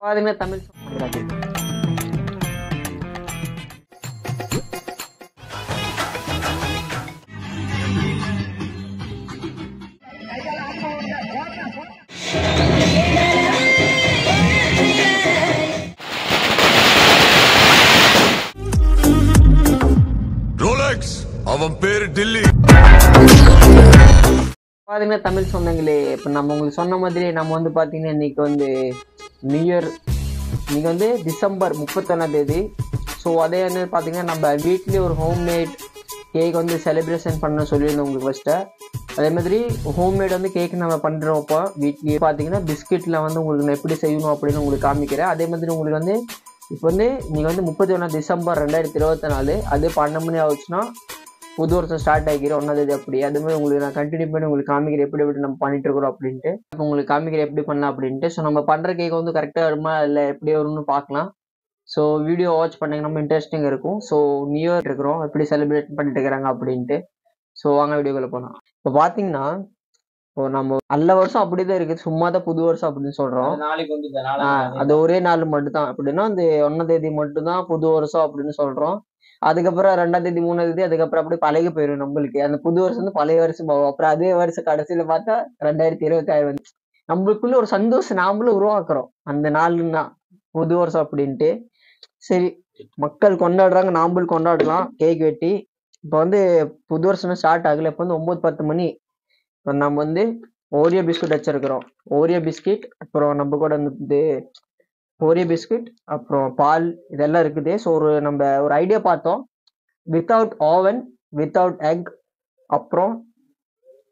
பாத்தீங்கன்னா Tamil song. Rolex அவன் பேரு டில்லி. பாத்தீங்கன்னா தமிழ் சொந்தங்களே, இப்போ நம்ம உங்களுக்கு சொன்ன மாதிரி நம்ம வந்து பாத்தீங்கன்னா இன்னைக்கு வந்து நியூ இயர், இன்னைக்கு வந்து டிசம்பர் 31. ஸோ அதே வந்து பார்த்தீங்கன்னா நம்ம வீட்லேயே ஒரு ஹோம்மேட் கேக் வந்து செலிப்ரேஷன் பண்ண சொல்லியிருந்தோம் உங்களுக்கு ஃபஸ்ட்டு. அதே மாதிரி ஹோம்மேட் வந்து கேக் நம்ம பண்ணுறோம்ப்போ வீட்லேயே பார்த்தீங்கன்னா பிஸ்கெட்டில் வந்து உங்களுக்கு நான் எப்படி செய்யணும் அப்படின்னு உங்களுக்கு காமிக்கிறேன். அதே மாதிரி உங்களுக்கு வந்து இப்போ வந்து நீங்கள் வந்து 31 டிசம்பர் 2024 அது 12 மணி ஆச்சுன்னா புது வருஷம் ஸ்டார்ட் ஆகிக்கிறேன் 1 அப்படி. அது மாதிரி உங்களுக்கு நான் கண்டினியூ பண்ணி உங்களுக்கு காமிக்கிறேன் எப்படி எப்படி நம்ம பண்ணிட்டு இருக்கிறோம் அப்படின்ட்டு. இப்போ உங்களுக்கு காமிக்கிறேன் எப்படி பண்ணலாம் அப்படின்ட்டு. ஸோ நம்ம பண்ணுற கேக் வந்து கரெக்டாக வருமா இல்லை எப்படி வரும்னு பார்க்கலாம். ஸோ வீடியோ வாட்ச் பண்ணீங்க நம்ம இன்ட்ரெஸ்டிங் இருக்கும். ஸோ நியூ இயர் இருக்கிறோம் எப்படி செலிப்ரேட் பண்ணிட்டு இருக்கிறாங்க அப்படின்ட்டு. ஸோ வாங்க வீடியோக்குள்ள போகலாம். இப்போ பார்த்தீங்கன்னா இப்போ நம்ம நல்ல வருஷம் அப்படிதான் இருக்குது, சும்மா தான் புது வருஷம் அப்படின்னு சொல்றோம். அது ஒரே நாள் மட்டும் தான் அப்படின்னா அந்த 1 மட்டும் தான் புது வருஷம் அப்படின்னு சொல்றோம். அதுக்கப்புறம் 2 3 அதுக்கப்புறம் அப்படியே பழகி போயிடும் நம்மளுக்கு. அந்த புது வருஷம் வந்து பழைய வருஷம் போகும். அப்புறம் அதே வருஷம் கடைசியில பார்த்தா 2026 வந்து நம்மளுக்குள்ள ஒரு சந்தோஷம் நாமளும் உருவாக்குறோம். அந்த நாள்னா புது வருஷம் அப்படின்ட்டு. சரி, மக்கள் கொண்டாடுறாங்க, நாம்பளும் கொண்டாடலாம் கேக் வெட்டி. இப்போ வந்து புது வருஷம் ஸ்டார்ட் ஆகல. இப்போ வந்து 9-10 மணி. இப்போ நம்ம வந்து ஓரியோ பிஸ்கட் வச்சிருக்கிறோம். ஓரியோ பிஸ்கட் அப்புறம் நம்ம கூட வந்து ஓரியோ பிஸ்கட் அப்புறம் பால் இதெல்லாம் இருக்குது. ஸோ நம்ம ஒரு ஐடியா பார்த்தோம், வித்தவுட் ஓவன் வித்தவுட் எக். அப்புறம்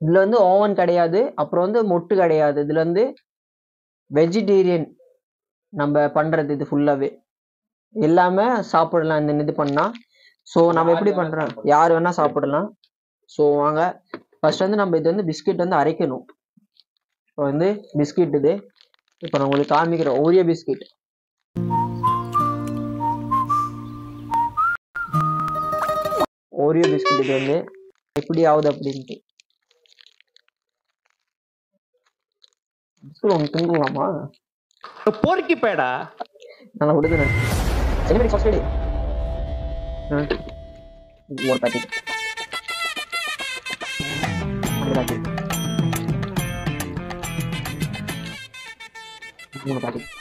இதுல வந்து ஓவன் கிடையாது, அப்புறம் வந்து மொட்டு கிடையாது. இதுல வந்து வெஜிடேரியன் நம்ம பண்றது. இது ஃபுல்லாவே எல்லாமே சாப்பிடலாம் இந்த இது பண்ணா. ஸோ நம்ம எப்படி பண்றோம், யார் வேணா சாப்பிடலாம். ஸோ வாங்க ஃபர்ஸ்ட் வந்து நம்ம இது வந்து பிஸ்கட் வந்து அரைக்கணும். இப்போ வந்து பிஸ்கட் இது இப்போ நான் உங்களுக்கு காமிக்கிறேன். ஓரியோ பிஸ்கட் ஓரியோ பிஸ்கட் இது வந்து எப்படி ஆகுது அப்படின்ட்டு. பிஸ்கட் ஒன்று திங்கலாமா போர்க்கி பேடா நல்லா விடுதுண்ணே. செலிபிரிட்டி ஃபர்ஸ்ட் டே ஒரு பாக்கெட் மூணு பாக்கெட்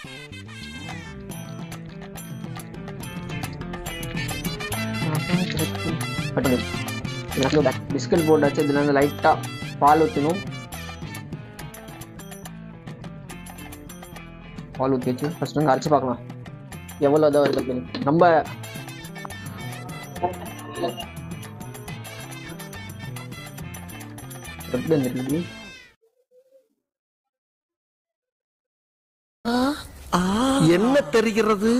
பிஸ்கட் போட்டாச்சு. இதுல வந்து லைட்டா பால் ஊற்றணும். பால் ஊற்றி வச்சு ஃபர்ஸ்ட் வந்து அரைச்சு பார்க்கலாம் எவ்வளோ இதாக வருது. நம்ம எப்படி வந்துருக்கு என்ன தெரிகிறது?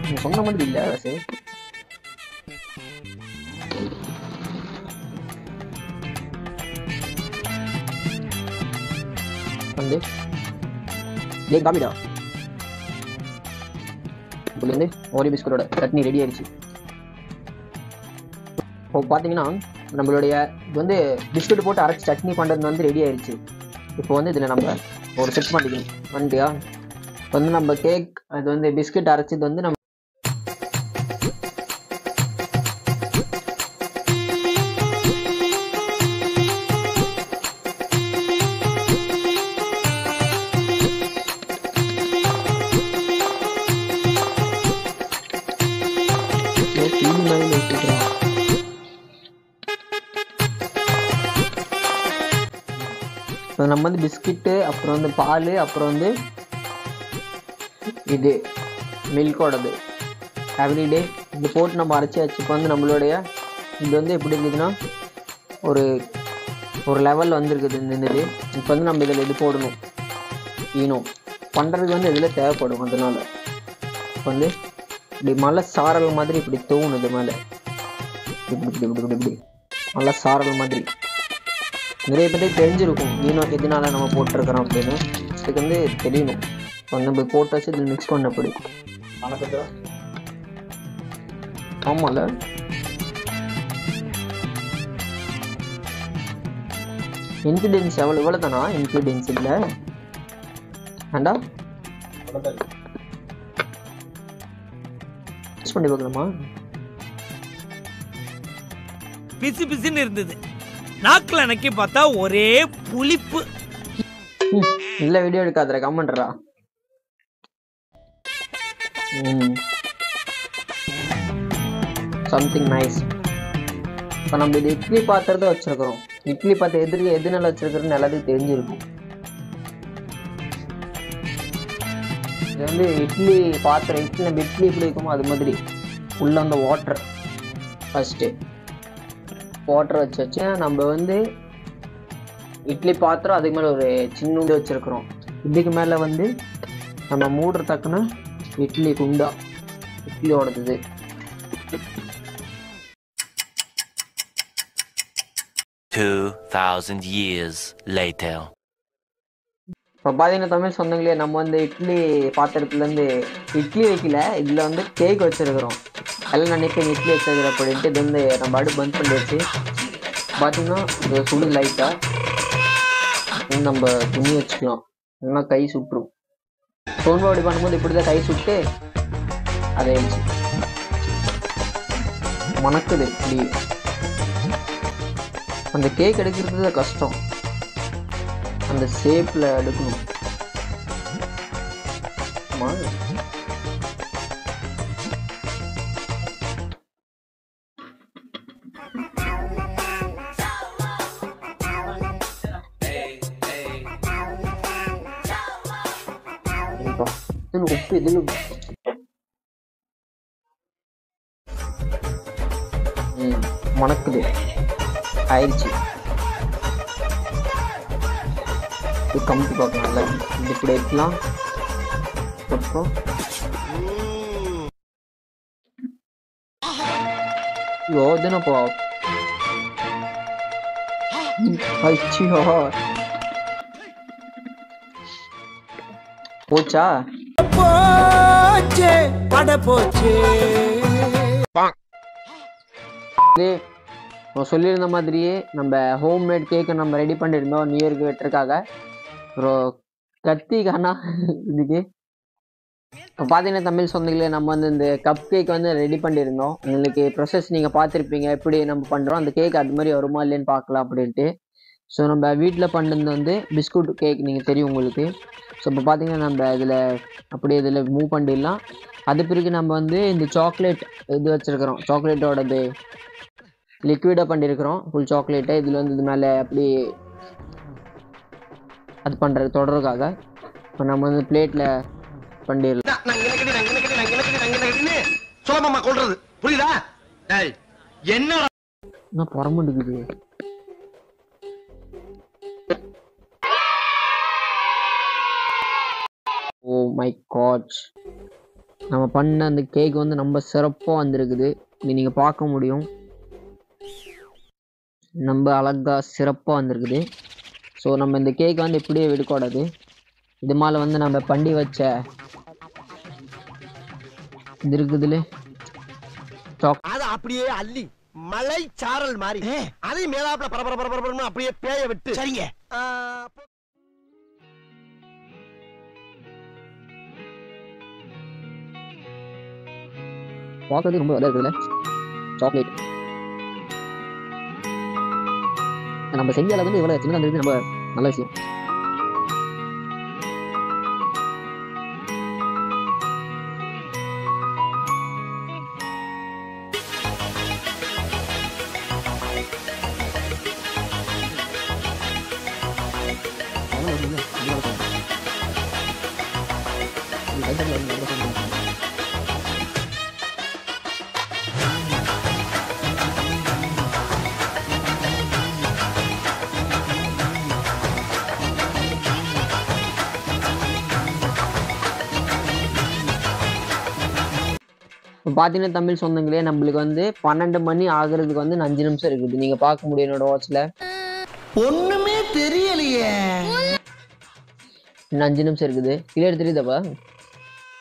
நீங்க சொன்ன மாதிரி இல்லை அரசு. வந்து காமிடா வந்து ஓரியோ பிஸ்கட்டோட சட்னி ரெடி ஆயிடுச்சு. இப்போ பார்த்தீங்கன்னா நம்மளுடைய இது வந்து பிஸ்கட் போட்டு அரைச்சி சட்னி பண்ணுறது வந்து ரெடி ஆயிடுச்சு. இப்போ வந்து இதில் நம்ம ஒரு செட் பண்ணிக்கணும் வந்துட்டியா. வந்து நம்ம கேக் அது வந்து பிஸ்கட் அரைச்சது வந்து நம்ம நம்ம வந்து பிஸ்கட்டு அப்புறம் வந்து பால் அப்புறம் வந்து இது மில்கோடது எவ்ரிடே இது போட்டு நம்ம அரைச்சாச்சு. இப்போ வந்து நம்மளுடைய இது வந்து எப்படி இருக்குதுன்னா ஒரு ஒரு லெவல் வந்துருக்குது இந்த இது. இப்போ வந்து நம்ம இதில் இது போடணும். ஈனும் பண்ணுறதுக்கு வந்து இதில் தேவைப்படும். அதனால இப்போ வந்து இப்படி மழை சாரல் மாதிரி இப்படி தூணும். இது மேலே இப்படி இப்படி இப்படி இப்படி இப்படி மழை சாரல் மாதிரி நிறைய பேருக்கு தெரிஞ்சிருக்கும் ஈனோ எதனால நம்ம போட்டிருக்கிறோம் அப்படின்னு. இதுக்கு வந்து தெரியணும். இப்போ நம்ம போட்டு வச்சு இதில் மிக்ஸ் பண்ணப்படி ஆமாம்ல இன்கிரீடியன்ஸ் எவ்வளோ தானா? இன்கிரீடியன்ஸ் இல்லை வேண்டா பண்ணி பார்க்கலாமா? பிசு பிசுன்னு இருந்தது. நாக்குல அன்னைக்கு பார்த்தா ஒரே புளிப்பு. இல்ல வீடியோ எடுக்காதற கமெண்ட்ரா. Something nice. இப்போ நம்ம இது இட்லி பாத்திரத்தை வச்சிருக்கிறோம். இட்லி பாத்திரம் எது நல்லா வச்சிருக்கிறோன்னு எல்லாத்துக்கும் தெரிஞ்சிருக்கும். இது வந்து இட்லி பாத்திரம். நம்ம இட்லி எப்படி இருக்குமோ அது மாதிரி உள்ள அந்த வாட்டர் ஃபர்ஸ்ட்டு வாட்டர் வச்சு நம்ம வந்து இட்லி பாத்திரம் அதுக்கு மேலே ஒரு சின்ன வச்சிருக்கிறோம். இதுக்கு மேலே வந்து நம்ம மூடுற தக்குன இட்லி குண்டா இட்லியோடது. இப்போ பார்த்தீங்கன்னா தமிழ் சொந்தங்களே, நம்ம வந்து இட்லி பாத்திரத்துலேருந்து இட்லி வைக்கல, இதில் வந்து கேக் வச்சுருக்கிறோம். எல்லாம் நினைப்பேன் இட்லி வச்சுருக்கிற அப்படின்ட்டு. இது வந்து நம்ம அடுப்பு பந்த் பண்ணி வச்சு பார்த்தீங்கன்னா இது சுடு லைட்டாக நம்ம துணி வச்சுக்கலாம். இல்லைன்னா கை சுட்டுரும். சோன்பாடி பண்ணும்போது இப்படி தான் கை சுட்டு அதை மணக்குது. இப்படி அந்த கேக் எடுக்கிறது கஷ்டம். அந்த ஷேப்ல எடுக்கணும். மணக்குது ஆயிடுச்சு. கம்பி பார்க்கலாம்ல, இது இப்படி எடுக்கலாம். அப்புறம் யோதனப்பா போச்சா? போச்சே பட போச்சே. சொல்லியிருந்த மாதிரியே நம்ம ஹோம்மேட் கேக்கை நம்ம ரெடி பண்ணியிருந்தோம் நியூ இயர்க்கு வெட்டுறதுக்காக. அப்புறம் கத்தி காணா இதுக்கு. இப்போ பார்த்தீங்கன்னா தமிழ் சொந்தங்களே, நம்ம வந்து இந்த கப் கேக் வந்து ரெடி பண்ணியிருந்தோம். எங்களுக்கு ப்ரொசஸ் நீங்கள் பார்த்துருப்பீங்க எப்படி நம்ம பண்ணுறோம். அந்த கேக் அது மாதிரி வருமா இல்லைன்னு பார்க்கலாம் அப்படின்ட்டு. ஸோ நம்ம வீட்டில் பண்ணது வந்து பிஸ்கூட் கேக், நீங்கள் தெரியும் உங்களுக்கு. ஸோ இப்போ பார்த்தீங்கன்னா நம்ம இதில் அப்படியே இதில் மூவ் பண்ணிடலாம். அது பிறகு நம்ம வந்து இந்த சாக்லேட் இது வச்சுருக்கிறோம். சாக்லேட்டோடது லிக்விடாக பண்ணியிருக்கிறோம் ஃபுல் சாக்லேட்டை. இதில் வந்து இது மேலே அப்படி அது பண்ணுறது தொடர்றதுக்காக இப்போ நம்ம வந்து பிளேட்டில் பண்ணிடலாம். சொல்லமாமா கொள்றது புரியுதா? என்ன புறமுடிக்குது. ஓ மை காட், நம்ம பண்ண அந்த கேக் வந்து ரொம்ப சிறப்பாக வந்திருக்குது. நீங்கள் பார்க்க முடியும், நம்ம அழகா சிறப்பாக வந்திருக்குது. ஸோ நம்ம இந்த கேக் வந்து இப்படியே விடக்கூடாது. இது மேலே வந்து நம்ம பண்ணி வச்ச இது இருக்குதுல அது அப்படியே அள்ளி மலை சாரல் மாதிரி அதை மேலாப்ல பரபரன்னு அப்படியே பேய விட்டு சரிங்க. பார்க்கறது ரொம்ப நல்லா இருக்குதுல்ல சாக்லேட். நம்ம செஞ்ச அளவு வந்து இவ்வளோ சின்னதாக இருந்தது நம்ம நல்ல விஷயம். இப்போ பார்த்தீங்கன்னா தமிழ் சொந்தங்களே, நம்மளுக்கு வந்து 12 மணி ஆகுறதுக்கு வந்து 5 நிமிஷம் இருக்குது. நீங்கள் பார்க்க முடியும் என்னோட வாட்சில். ஒண்ணுமே தெரியலையே. இன்னும் 5 நிமிஷம் இருக்குது. கிளியர் தெரியுதாப்பா?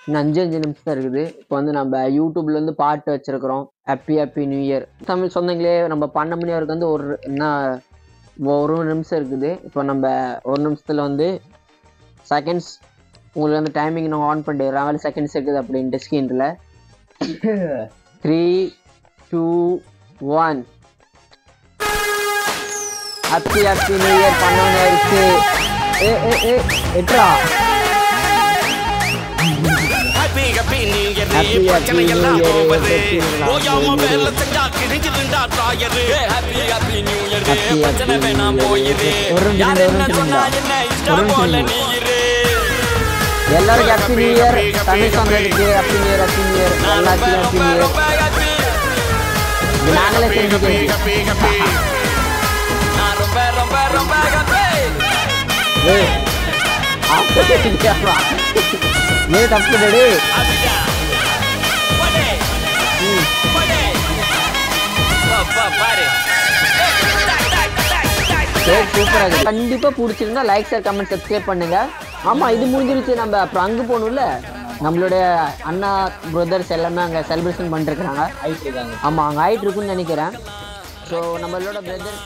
இன்னும் 5 நிமிஷம் தான் இருக்குது. இப்போ வந்து நம்ம யூடியூப்ல வந்து பாட்டு வச்சிருக்கிறோம். Happy new year. தமிழ் சொந்தங்களே, நம்ம 12 மணி வரைக்கும் வந்து ஒரு என்ன ஒரு நிமிஷம் இருக்குது. இப்போ நம்ம ஒரு நிமிஷத்தில் வந்து செகண்ட்ஸ் உங்களுக்கு வந்து டைமிங் நான் ஆன் பண்ணிடுறேன். வேலை செகண்ட்ஸ் இருக்குது அப்படின்ட்டு ஸ்க்ரீனில் 3, 2, 1. ஹாப்பி நியூ இயர் பண்ணவனே ஆயிடுச்சு. எட்ரா ஹாப்பி நியூ இயர் ஓயாம வேலை செஞ்சா கிழிஞ்சிருந்தா ட்ராயரு ஹாப்பி நியூ இயர் பிரச்சனை வேணாம் போயிரு யார் என்ன சொன்னா என்ன இஷ்டம் போல நீ இரு. எல்லாருக்கும் ஹாப்பி நியூ இயர். தமிழ் சொன்னதுக்கு happy new year, happy new year, எல்லாத்துக்கும் ஹாப்பி நியூ இயர். நாங்களே செஞ்சுக்கிறோம். நான் ரொம்ப ரொம்ப ரொம்ப ஹாப்பி. தப்பு டே சூப்பரா இருக்கு. கண்டிப்பா பிடிச்சிருந்தா லைக், ஷேர், கமெண்ட், சப்ஸ்கிரைப் பண்ணுங்க. ஆமா இது முடிஞ்சிருச்சு. நம்ம அப்புறம் அங்க போகணும்ல. நம்மளுடைய அண்ணா பிரதர்ஸ் எல்லாமே அங்க செலிப்ரேஷன் பண்ணிட்டு இருக்காங்க. ஆமா அங்க ஆயிட்டு இருக்குன்னு நினைக்கிறேன். ஸோ நம்மளோட பிரதர்ஸ்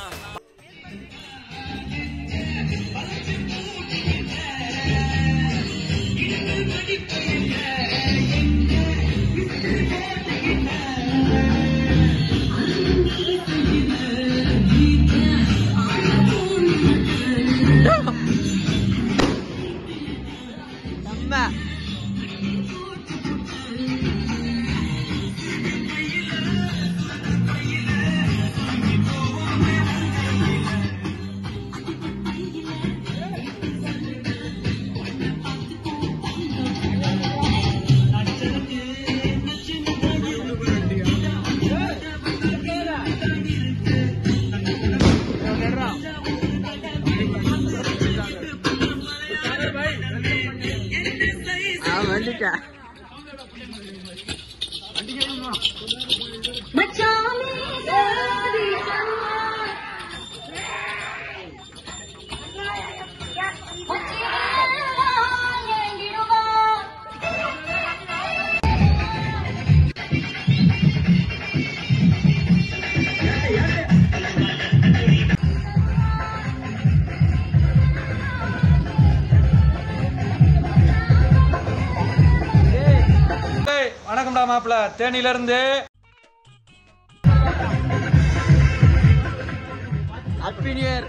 வணக்கம்டா மாப்பிள்ள தேனியில இருந்து. Happy new year.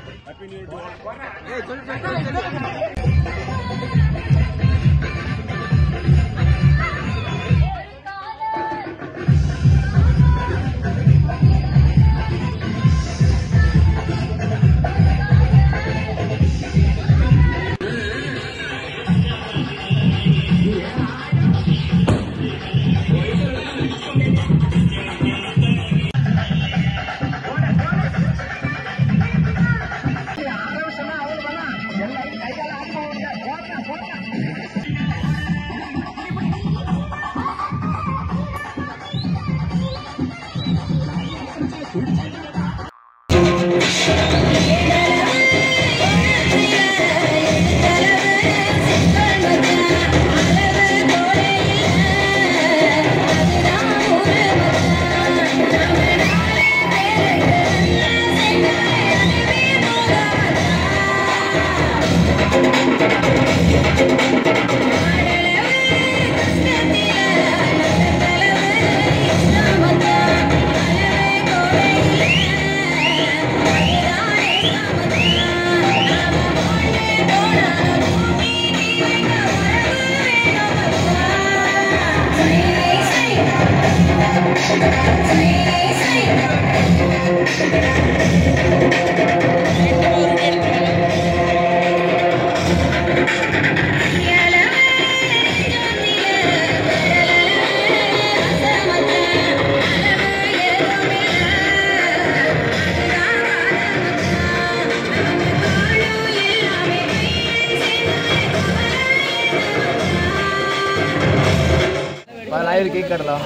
லைவ்ல கேக் கட்டலாம்.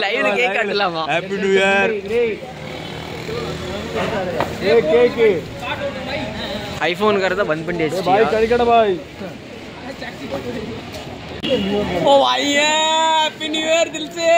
லைவ்ல கேக் கட்டலாமா? Happy new year. ஏ கேக் ஐபோன் करता बंद பண்ணியாச்சு. பாய் கடிக்கட பாய். ओ भाई हैप्पी न्यू ईयर दिल से.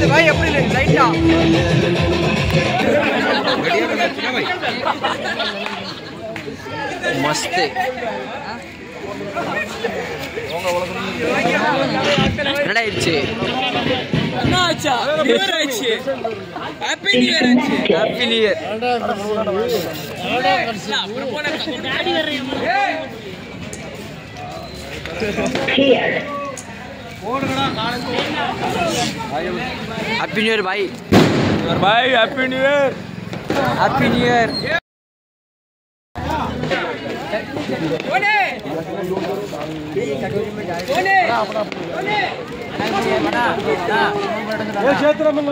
भाई अपनी लाइट मस्त happy new year happy new year भाई happy new year happy new year क्षेत्र में